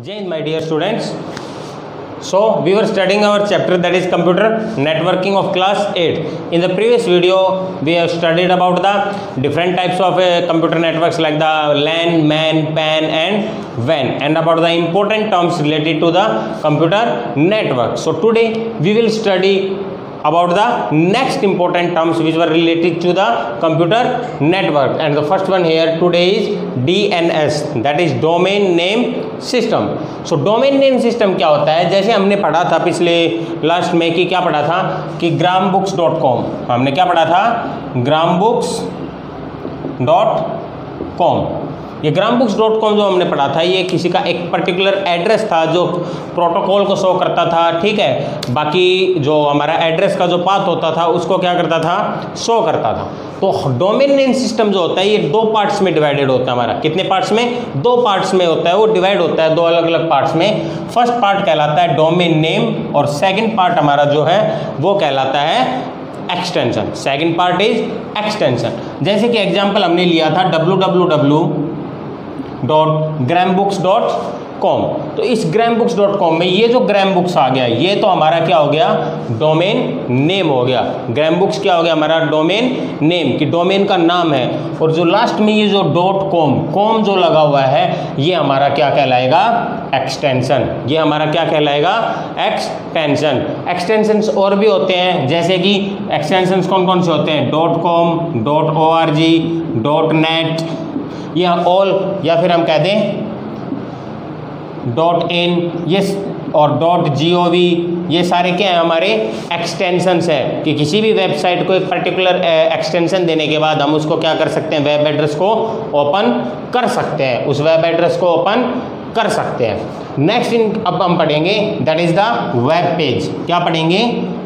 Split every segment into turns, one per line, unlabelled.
Jai Hind, my dear students. So we were studying our chapter, that is computer networking of class 8. In the previous video we have studied about the different types of computer networks like the LAN, MAN, PAN and WAN, and about the important terms related to the computer network. So today we will study about the next important terms which were related to the computer network, and the first one here today is DNS, that is domain name system. So domain name system क्या होता है, जैसे हमने पढ़ा था पिछले last में कि क्या पढ़ा था कि grambooks.com, हमने क्या पढ़ा था grambooks.com. ये grambooks.com जो हमने पढ़ा था ये किसी का एक पर्टिकुलर एड्रेस था जो प्रोटोकॉल को शो करता था, ठीक है. बाकी जो हमारा एड्रेस का जो पाथ होता था उसको क्या करता था, शो करता था. तो डोमेन नेम सिस्टम जो होता है ये दो पार्ट्स में डिवाइडेड होता है. हमारा कितने पार्ट्स में, दो पार्ट्स में होता है, वो डिवाइड होता है दो अलग अलग पार्ट्स में. फर्स्ट पार्ट कहलाता है डोमेन नेम और सेकंड पार्ट हमारा जो है वो कहलाता है extension. Second part is extension. जैसे कि एग्जांपल हमने लिया था www.grambooks.com. तो इस grambooks.com में ये जो grambooks आ गया ये तो हमारा क्या हो गया, डोमेन नेम हो गया. grambooks क्या हो गया, हमारा डोमेन नेम, कि डोमेन का नाम है. और जो लास्ट में ये जो .com जो लगा हुआ है ये हमारा क्या कहलाएगा, एक्सटेंशन. ये हमारा क्या कहलाएगा, एक्सटेंशन. एक्सटेंशंस और भी होते हैं, जैसे कि एक्सटेंशंस कौन कौन से होते हैं, .com, .org, .net, या ऑल, या फिर हम कह दें .in ये और .gov, ये सारे क्या है हमारे एक्सटेंशंस है. कि किसी भी वेबसाइट को एक पर्टिकुलर एक्सटेंशन देने के बाद हम उसको क्या कर सकते हैं, वेब एड्रेस को ओपन कर सकते हैं, उस वेब एड्रेस को ओपन कर सकते हैं. नेक्स्ट अब हम पढ़ेंगे that is the web page. क्या पढ़ेंगे,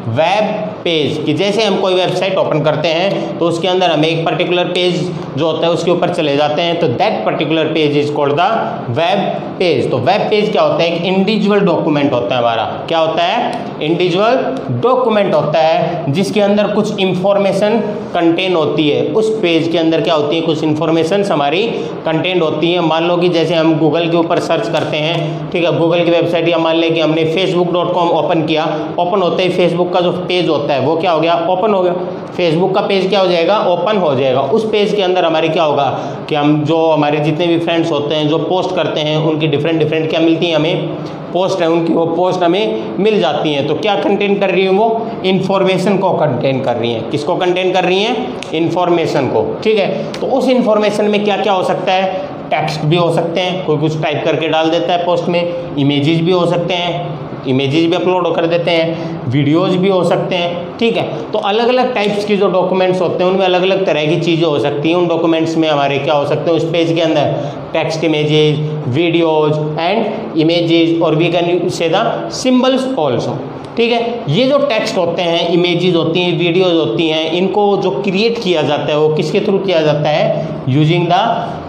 वेब पेज. कि जैसे हम कोई वेबसाइट ओपन करते हैं तो उसके अंदर हमें एक पर्टिकुलर पेज जो होता है उसके ऊपर चले जाते हैं, तो that particular page is called the web page. तो वेब पेज क्या होता है, एक इंडिविजुअल डॉक्यूमेंट होता है हमारा. क्या होता है, इंडिविजुअल डॉक्यूमेंट होता है जिसके अंदर कुछ इंफॉर्मेशन कंटेन होती है. उस पेज के अंदर क्या होती है, कुछ इंफॉर्मेशन हमारी कंटेन होती है. मान लो कि जैसे हम गूगल के ऊपर सर्च करते हैं, ठीक है, गूगल की वेबसाइट, या मान लें कि हमने facebook.com ओपन किया, ओपन होते ही फेसबुक का जो पेज होता है वो क्या हो गया, ओपन हो गया. फेसबुक का पेज क्या हो जाएगा, ओपन हो जाएगा. उस पेज के अंदर हमारे क्या होगा कि हम जो हमारे जितने भी फ्रेंड्स होते हैं जो पोस्ट करते हैं उनकी डिफरेंट क्या मिलती हैं हमें, पोस्ट है उनकी, वो पोस्ट हमें मिल जाती हैं. तो क्या कंटेन कर रही है, वो इन्फॉर्मेशन को कंटेन कर रही हैं. किसको कंटेन कर रही हैं, इन्फॉर्मेशन को, ठीक है. तो उस इन्फॉर्मेशन में क्या क्या हो सकता है, टेक्स्ट भी हो सकते हैं, कोई कुछ टाइप करके डाल देता है पोस्ट में, इमेजेस भी हो सकते हैं, इमेजेस भी अपलोड कर देते हैं, वीडियोस भी हो सकते हैं, ठीक है. तो अलग अलग टाइप्स की जो डॉक्यूमेंट्स होते हैं उनमें अलग अलग तरह की चीज़ें हो सकती हैं. उन डॉक्यूमेंट्स में हमारे क्या हो सकते हैं, उस पेज के अंदर text, images, videos and images, और we can say the symbols also, ठीक है. ये जो टेक्स्ट होते हैं, इमेजेस होती हैं, वीडियोज होती हैं, इनको जो क्रिएट किया जाता है वो किसके थ्रू किया जाता है, यूजिंग द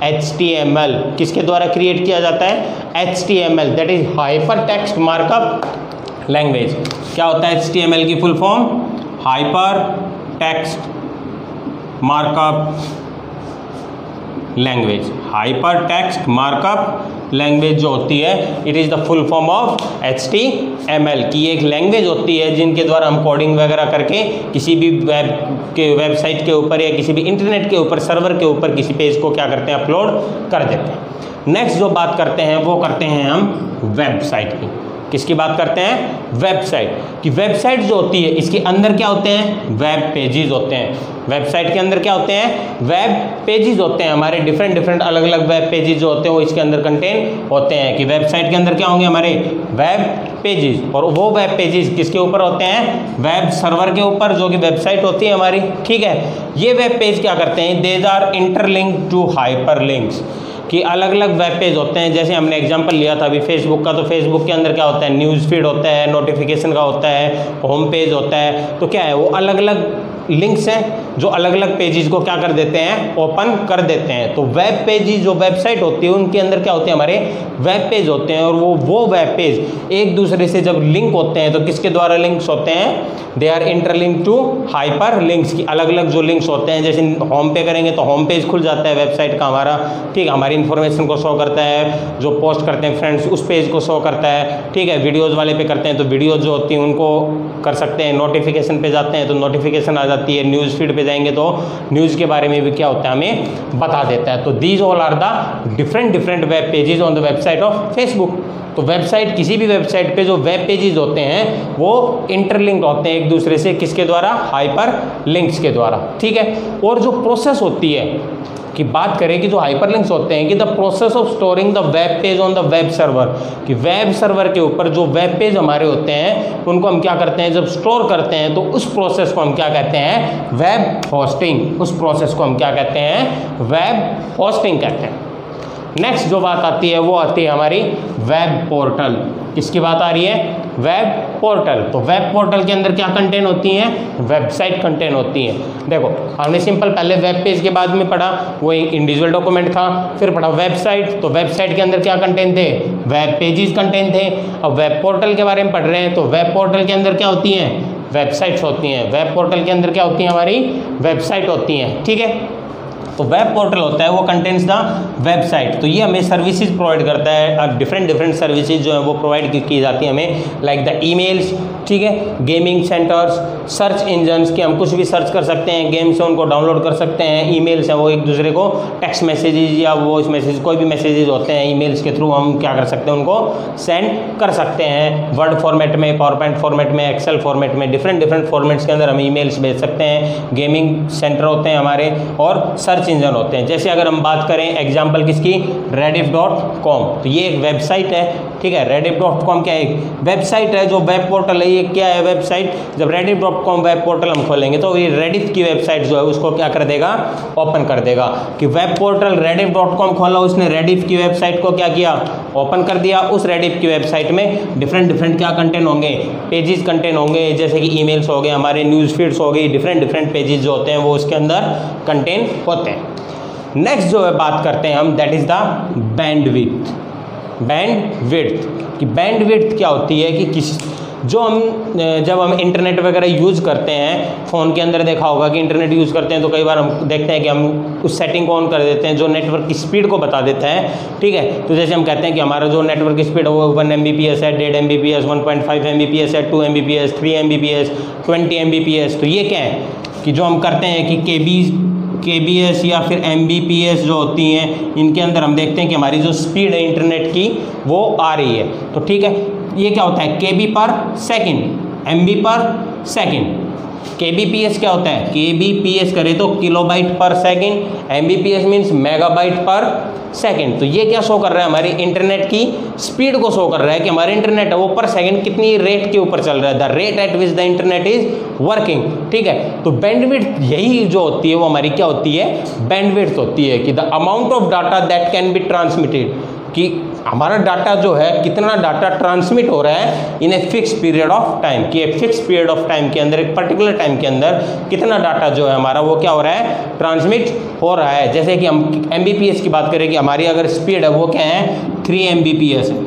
HTML. किसके द्वारा क्रिएट किया जाता है, HTML, that is hyper text markup language. क्या होता है HTML की full form, hyper text markup language. Hyper text markup language जो होती है it is the full form of HTML. की एक लैंग्वेज होती है जिनके द्वारा हम कोडिंग वगैरह करके किसी भी वेबसाइट के ऊपर या किसी भी इंटरनेट के ऊपर, सर्वर के ऊपर किसी पेज को क्या करते हैं, अपलोड कर देते हैं. नेक्स्ट जो बात करते हैं वो करते हैं हम वेबसाइट की. किसकी बात करते हैं, वेबसाइट की. वेबसाइट जो होती है इसके अंदर क्या होते हैं, वेब पेजेस होते हैं. वेबसाइट के अंदर क्या होते हैं, वेब पेजेस होते हैं. हमारे डिफरेंट अलग अलग वेब पेजेस जो होते हैं वो इसके अंदर कंटेन होते हैं. कि वेबसाइट के अंदर क्या होंगे, हमारे वेब पेजेस. और वो वेब पेजेस किसके ऊपर होते हैं, वेब सर्वर के ऊपर, जो कि वेबसाइट होती है हमारी, ठीक है. ये वेब पेज क्या करते हैं, these are interlinked to hyper links. कि अलग अलग वेब पेज होते हैं. जैसे हमने एग्जांपल लिया था अभी फेसबुक का, तो फेसबुक के अंदर क्या होता है, न्यूज़ फीड होता है, नोटिफिकेशन का होता है, होम पेज होता है. तो क्या है, वो अलग अलग लिंक्स हैं जो अलग अलग पेजेस को क्या कर देते हैं, ओपन कर देते हैं। तो वेब पेजेस जो वेबसाइट होती है उनके अंदर क्या होते हैं, हमारे वेब पेज होते हैं, और वो वेब पेज एक दूसरे से जब लिंक होते हैं तो किसके द्वारा लिंक्स होते हैं, they are interlink to hyper links की अलग अलग जो लिंक्स होते हैं। जैसे होम पे करेंगे तो होम पेज खुल जाता है वेबसाइट का हमारा, ठीक है, हमारी इन्फॉर्मेशन को शो करता है, जो पोस्ट करते हैं फ्रेंड्स उस पेज को शो करता है, ठीक है। वीडियोज़ वाले पे करते हैं तो वीडियोज़ जो होती हैं उनको कर सकते हैं। नोटिफिकेशन पे जाते हैं तो नोटिफिकेशन आ जाती है। न्यूज़ फीड पे जाएंगे तो न्यूज़ के बारे में भी क्या होता है, हमें बता देता है। तो these all are the different web pages on the website of Facebook. तो वेबसाइट, किसी भी वेबसाइट पे जो वेब पेजेस होते हैं वो इंटरलिंक्ड होते हैं एक दूसरे से, किसके द्वारा, हाइपर लिंक्स के द्वारा, ठीक है। और जो प्रोसेस होती है की बात करें कि जो हाइपरलिंक्स होते हैं कि the process of storing the web page on the web server, कि वेब सर्वर के ऊपर जो वेब पेज हमारे होते हैं उनको हम क्या करते हैं, जब स्टोर करते हैं तो उस प्रोसेस को हम क्या कहते हैं, वेब होस्टिंग। उस प्रोसेस को हम क्या कहते हैं, वेब होस्टिंग कहते हैं। नेक्स्ट जो बात आती है वो आती है हमारी वेब पोर्टल। किसकी बात आ रही है, वेब पोर्टल। तो वेब पोर्टल के अंदर क्या कंटेंट होती हैं, वेबसाइट कंटेंट होती हैं। देखो हमने सिंपल पहले वेब पेज के बाद में पढ़ा, वो इंडिविजुअल डॉक्यूमेंट था, फिर पढ़ा वेबसाइट। तो वेबसाइट के अंदर क्या कंटेंट थे, वेब पेजेस कंटेंट थे। अब वेब पोर्टल के बारे में पढ़ रहे हैं तो वेब पोर्टल के अंदर क्या होती हैं, वेबसाइट्स होती हैं। वेब पोर्टल के अंदर क्या होती हैं, हमारी वेबसाइट होती हैं, ठीक है। तो वेब पोर्टल होता है वो कंटेंट्स द वेबसाइट। तो ये हमें सर्विसेज प्रोवाइड करता है, डिफरेंट सर्विसेज जो है वो प्रोवाइड की जाती है हमें, लाइक द ईमेल्स, ठीक है, गेमिंग सेंटर्स, सर्च इंजन्स, कि हम कुछ भी सर्च कर सकते हैं, गेम्स है उनको डाउनलोड कर सकते हैं। ईमेल्स हैं वो एक दूसरे को टेक्स्ट मैसेजेस या वॉइस मैसेज, कोई भी मैसेजेस होते हैं ईमेल्स के थ्रू हम क्या कर सकते हैं, उनको सेंड कर सकते हैं। वर्ड फॉर्मेट में, पावरपॉइंट फॉर्मेट में, एक्सेल फॉर्मेट में, डिफरेंट फॉर्मेट्स के अंदर हम ईमेल्स भेज सकते हैं। गेमिंग सेंटर होते हैं हमारे और सर्च इंजन होते हैं। जैसे अगर हम बात करें एग्जांपल किसकी, rediff.com, तो ये एक वेबसाइट है, ठीक है। rediff.com क्या है, एक वेबसाइट है। जो वेब पोर्टल है ये क्या है, वेबसाइट। जब rediff.com वेब पोर्टल हम खोलेंगे तो ये रेडिफ की वेबसाइट जो है उसको क्या कर देगा, ओपन कर देगा। कि वेब पोर्टल rediff.com खोला, उसने रेडिफ की वेबसाइट को क्या किया, ओपन कर दिया। उस रेडिफ की वेबसाइट में डिफरेंट क्या कंटेंट होंगे, पेजेस कंटेंट होंगे, जैसे कि ईमेल्स हो गए, हमारे न्यूज़ फीड्स हो गई, डिफरेंट पेजेस जो होते हैं वो उसके अंदर कंटेंट होते हैं। नेक्स्ट जो है बात करते हैं हम, that is the bandwidth. Bandwidth की बैंडविड्थ क्या होती है कि जो हम जब हम इंटरनेट वगैरह यूज़ करते हैं, फ़ोन के अंदर देखा होगा कि इंटरनेट यूज़ करते हैं तो कई बार हम देखते हैं कि हम उस सेटिंग को ऑन कर देते हैं जो नेटवर्क की स्पीड को बता देता है, ठीक है। तो जैसे हम कहते हैं कि हमारा जो नेटवर्क की स्पीड है वो 1 Mbps है, 1.5 Mbps, 1.5 Mbps है, 2 Mbps, 3 Mbps, 20 Mbps। तो ये क्या है कि जो हम करते हैं कि KBS या फिर MBPS जो होती हैं, इनके अंदर हम देखते हैं कि हमारी जो स्पीड है इंटरनेट की वो आ रही है। तो ठीक है, ये क्या होता है, KB पर सेकेंड, MB पर सेकेंड। KBPS क्या होता है, KBPS करें तो किलोबाइट पर सेकेंड, MBPS मीन्स मेगाबाइट पर सेकेंड। तो ये क्या शो कर रहा है, हमारी इंटरनेट की स्पीड को शो कर रहा है कि हमारा इंटरनेट है वो पर सेकंड कितनी रेट के ऊपर चल रहा है, the rate at which the internet is working, ठीक है। तो बैंडविड्थ यही जो होती है वो हमारी क्या होती है, बैंडविड्थ होती है कि the amount of data that can be transmitted, कि हमारा डाटा जो है कितना डाटा ट्रांसमिट हो रहा है in a fix period of time, कि एक फिक्स पीरियड ऑफ टाइम के अंदर, एक पर्टिकुलर टाइम के अंदर कितना डाटा जो है हमारा वो क्या हो रहा है, ट्रांसमिट हो रहा है। जैसे कि हम MBPS की बात करें कि हमारी अगर स्पीड है वो क्या है, 3 Mbps है।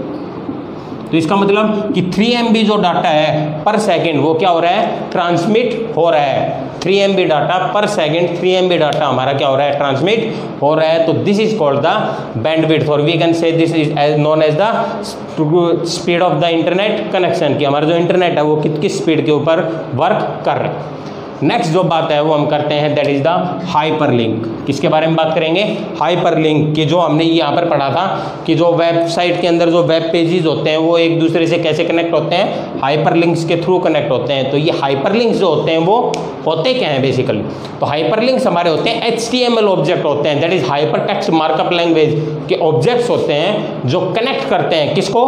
तो इसका मतलब कि 3 MB जो डाटा है पर सेकेंड वो क्या हो रहा है, ट्रांसमिट हो रहा है। 3 MB डाटा पर सेकेंड, 3 MB डाटा हमारा क्या हो रहा है, ट्रांसमिट हो रहा है। तो this is called the bandwidth, और we can say this is known as the speed of the internet connection, कि हमारा जो इंटरनेट है वो किस स्पीड के ऊपर वर्क कर रहा है। नेक्स्ट जो बात है वो हम करते हैं, दैट इज द हाइपरलिंक। किसके बारे में बात करेंगे, हाइपरलिंक की, जो हमने यहाँ पर पढ़ा था कि जो वेबसाइट के अंदर जो वेब पेजेस होते हैं वो एक दूसरे से कैसे कनेक्ट होते हैं, हाइपरलिंक्स के थ्रू कनेक्ट होते हैं। तो ये हाइपरलिंक्स जो होते हैं वो होते क्या हैं बेसिकली, तो हाइपरलिंक्स हमारे होते हैं HTML ऑब्जेक्ट होते हैं, that is hyper text markup language के ऑब्जेक्ट्स होते हैं जो कनेक्ट करते हैं किसको,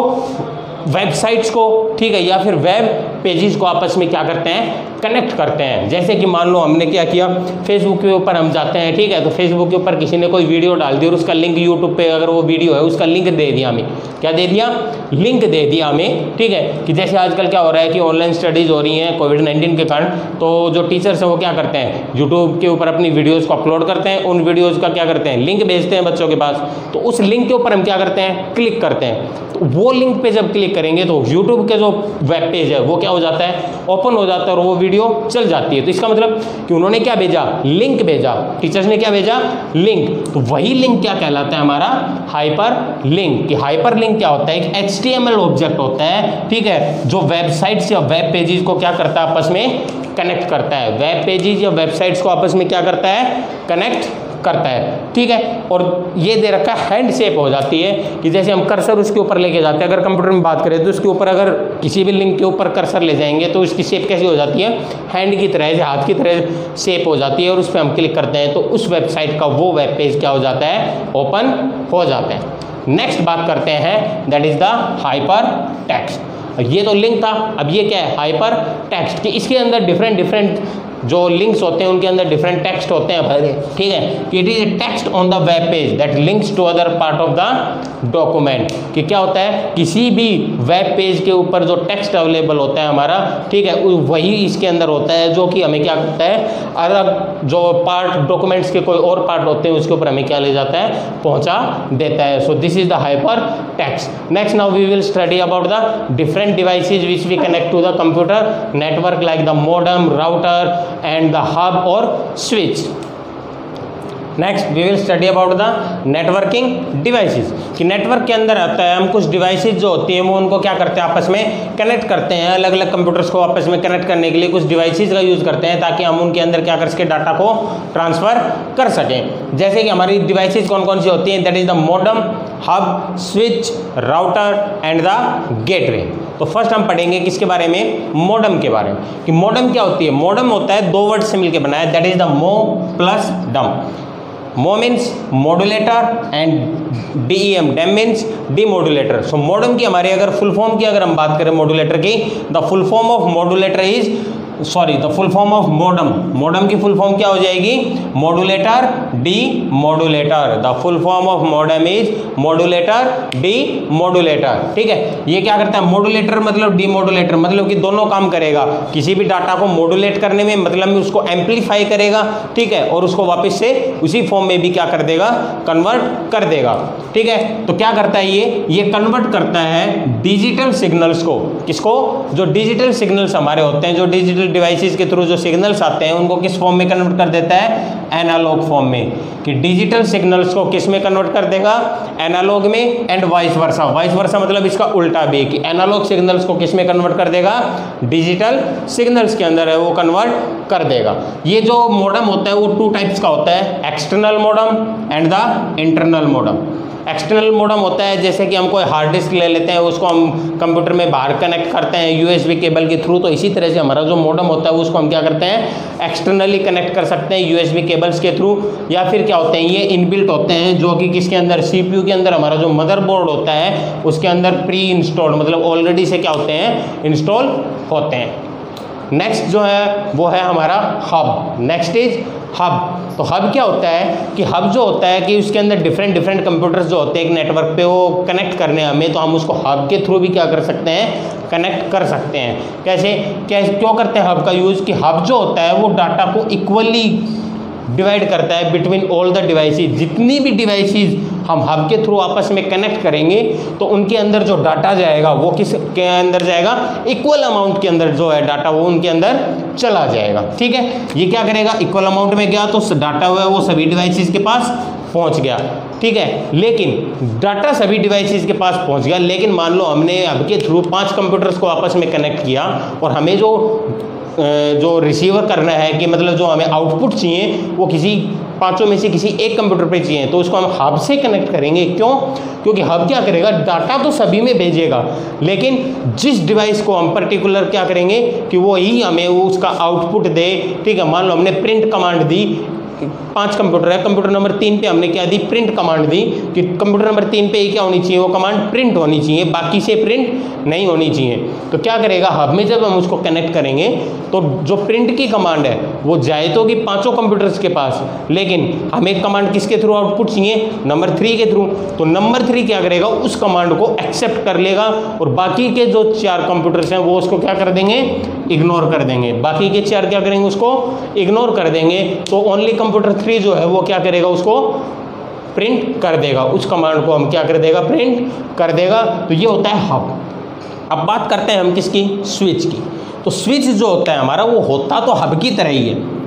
वेबसाइट्स को, ठीक है, या फिर वेब पेजेस को आपस में क्या करते हैं, कनेक्ट करते हैं। जैसे कि मान लो हमने क्या किया, फेसबुक के ऊपर हम जाते हैं, ठीक है, तो फेसबुक के ऊपर किसी ने कोई वीडियो डाल दी और उसका लिंक यूट्यूब पे अगर वो वीडियो है उसका लिंक दे दिया हमें, क्या दे दिया, लिंक दे दिया हमें, ठीक है। कि जैसे आजकल क्या हो रहा है कि ऑनलाइन स्टडीज़ हो रही हैं कोविड-19 के कारण, तो जो टीचर्स हैं वो क्या करते हैं, यूट्यूब के ऊपर अपनी वीडियोज़ को अपलोड करते हैं, उन वीडियोज़ का क्या करते हैं, लिंक भेजते हैं बच्चों के पास। तो उस लिंक के ऊपर हम क्या करते हैं, क्लिक करते हैं। तो वो लिंक पे जब क्लिक करेंगे तो यूट्यूब के जो वेब पेज है वो क्या हो जाता है, ओपन हो जाता है और वो वीडियो चल जाती है। तो इसका मतलब कि उन्होंने क्या भेजा, लिंक भेजा, टीचर्स ने क्या भेजा, लिंक। तो वही लिंक क्या कहलाता है हमारा, हाइपर लिंक। कि हाइपर लिंक क्या होता है, एक HTML ऑब्जेक्ट होता है, ठीक है, जो वेबसाइट्स या वेब पेजेस को क्या करता है, आपस में कनेक्ट करता है। वेब पेजेस या वेबसाइट्स को आपस में क्या करता है, कनेक्ट करता है, ठीक है। और ये दे रखा है हैंड शेप हो जाती है, कि जैसे हम कर्सर उसके ऊपर लेके जाते हैं, अगर कंप्यूटर में बात करें तो उसके ऊपर अगर किसी भी लिंक के ऊपर कर्सर ले जाएंगे तो उसकी शेप कैसी हो जाती है, हैंड की तरह से, हाथ की तरह शेप हो जाती है। और उस पर हम क्लिक करते हैं तो उस वेबसाइट का वो वेब पेज क्या हो जाता है, ओपन हो जाता है। नेक्स्ट बात करते हैं, that is the hyper text. ये तो लिंक था, अब ये क्या है, हाइपर टेक्स्ट। कि इसके अंदर डिफरेंट जो लिंक्स होते हैं उनके अंदर डिफरेंट टेक्स्ट होते हैं भरे, ठीक है। कि it is a text on the web page that links to other part of the document. कि क्या होता है, किसी भी वेब पेज के ऊपर जो टेक्स्ट अवेलेबल होता है हमारा, ठीक है, वही इसके अंदर होता है, जो कि हमें क्या करता है, अलग जो पार्ट डॉक्यूमेंट्स के कोई और पार्ट होते हैं उसके ऊपर हमें क्या ले जाता है, पहुंचा देता है। So this is the hyper text. Next now we will study about the different devices which we connect to the computer network, like the modem, router and the hub or switch. Next we will study about the networking devices. कि network के अंदर आता है, हम कुछ devices जो होती हैं वो उनको क्या करते हैं, आपस में कनेक्ट करते हैं। अलग अलग कंप्यूटर्स को आपस में कनेक्ट करने के लिए कुछ डिवाइसेस का यूज़ करते हैं ताकि हम उनके अंदर क्या कर सकें, डाटा को ट्रांसफ़र कर सकें। जैसे कि हमारी डिवाइसेस कौन कौन सी होती हैं, that is the modem, hub, switch, router and the gateway. तो फर्स्ट हम पढ़ेंगे किसके बारे में, मॉडेम के बारे में। कि मॉडेम क्या होती है, मॉडेम होता है दो वर्ड से मिलकर बना है, that is the mo plus dem. Mo means modulator and DEM, dem means demodulator. So modem की हमारी अगर फुल फॉर्म की अगर हम बात करें मॉड्यूलेटर की, the full form of modulator is the full form of modem. Modem की फुल फॉर्म क्या हो जाएगी, modulator demodulator. The full form of modem is modulator demodulator, ठीक है। ये क्या करता है, मॉड्यूलेटर मतलब डीमॉड्यूलेटर, मतलब कि दोनों काम करेगा। किसी भी डाटा को मॉड्यूलेट करने में मतलब में उसको एम्पलीफाई करेगा, ठीक है, और उसको वापस से उसी फॉर्म में भी क्या कर देगा, कन्वर्ट कर देगा, ठीक है। तो क्या करता है ये कन्वर्ट करता है डिजिटल सिग्नल्स को। किसको, जो डिजिटल सिग्नल्स हमारे होते हैं, जो डिजिटल डिवाइसेस के थ्रू जो सिग्नल्स आते हैं उनको किस फॉर्म में कन्वर्ट कर देता है, एनालॉग फॉर्म में। कि डिजिटल सिग्नल्स को किस में कन्वर्ट कर देगा, एनालॉग में, and vice versa. Vice versa मतलब इसका उल्टा भी, कि एनालॉग सिग्नल्स को किस में कन्वर्ट कर देगा, डिजिटल सिग्नल्स के अंदर है वो कन्वर्ट कर देगा। ये जो मॉडेम होता है वो टू टाइप्स का होता है, external modem and the internal modem. External modem होता है जैसे कि हम कोई हार्ड डिस्क ले लेते हैं, उसको हम कंप्यूटर में बाहर कनेक्ट करते हैं USB केबल के थ्रू। तो इसी तरह से हमारा जो मॉडेम होता है उसको हम क्या करते हैं, एक्सटर्नली कनेक्ट कर सकते हैं USB केबल्स के थ्रू। या फिर क्या होते हैं, ये इनबिल्ट होते हैं, जो कि किसके अंदर, CPU के अंदर हमारा जो मदरबोर्ड होता है उसके अंदर प्री इंस्टॉल्ड, मतलब ऑलरेडी से क्या होते हैं, इंस्टॉल होते हैं। नेक्स्ट जो है वो है हमारा हब। Next is hub. तो हब क्या होता है, कि हब जो होता है कि उसके अंदर डिफरेंट कंप्यूटर्स जो होते हैं एक नेटवर्क पे, वो कनेक्ट करने हमें, तो हम उसको हब के थ्रू भी क्या कर सकते हैं, कनेक्ट कर सकते हैं। कैसे क्यों करते हैं हब का यूज़, कि हब जो होता है वो डाटा को इक्वली डिवाइड करता है बिटवीन ऑल द डिवाइसेस। जितनी भी डिवाइसेस हम हब के थ्रू आपस में कनेक्ट करेंगे तो उनके अंदर जो डाटा जाएगा वो किस के अंदर जाएगा, इक्वल अमाउंट के अंदर जो है डाटा वो उनके अंदर चला जाएगा, ठीक है। ये क्या करेगा, इक्वल अमाउंट में गया तो डाटा हुआ है वो सभी डिवाइसेस के पास पहुंच गया, ठीक है। लेकिन डाटा सभी डिवाइसेस के पास पहुंच गया, लेकिन मान लो हमने हब के थ्रू 5 कंप्यूटर्स को आपस में कनेक्ट किया और हमें जो रिसीवर करना है, कि मतलब जो हमें आउटपुट चाहिए वो किसी 5 में से किसी एक कंप्यूटर पे चाहिए, तो उसको हम हब से कनेक्ट करेंगे। क्यों, क्योंकि हब क्या करेगा, डाटा तो सभी में भेजेगा, लेकिन जिस डिवाइस को हम पर्टिकुलर क्या करेंगे कि वो ही हमें वो उसका आउटपुट दे, ठीक है। मान लो हमने प्रिंट कमांड दी 5 कंप्यूटर है, कंप्यूटर नंबर 3 पे हमने क्या दी, प्रिंट कमांड दी कि कंप्यूटर नंबर 3 पे ही क्या होनी चाहिए, वो कमांड प्रिंट होनी चाहिए, बाकी से प्रिंट नहीं होनी चाहिए। तो क्या करेगा, हब में जब हम उसको कनेक्ट करेंगे तो जो प्रिंट की कमांड है वो जाए तो कि 5 कंप्यूटर्स के पास, लेकिन हमें कमांड किसके थ्रू आउटपुट चाहिए, नंबर 3 के थ्रू। तो नंबर 3 क्या करेगा, उस कमांड को एक्सेप्ट कर लेगा और बाकी के जो 4 कंप्यूटर्स हैं वो उसको क्या कर देंगे, इग्नोर कर देंगे। बाकी के 4 क्या करेंगे, उसको इग्नोर कर देंगे। तो ओनली कंप्यूटर 3 जो है वो क्या करेगा, उसको प्रिंट कर देगा, उस कमांड को हम क्या कर देगा, प्रिंट कर देगा। तो ये होता है हब। अब बात करते हैं हम किसकी, स्विच की। तो स्विच जो होता है हमारा वो होता तो हब की तरह ही है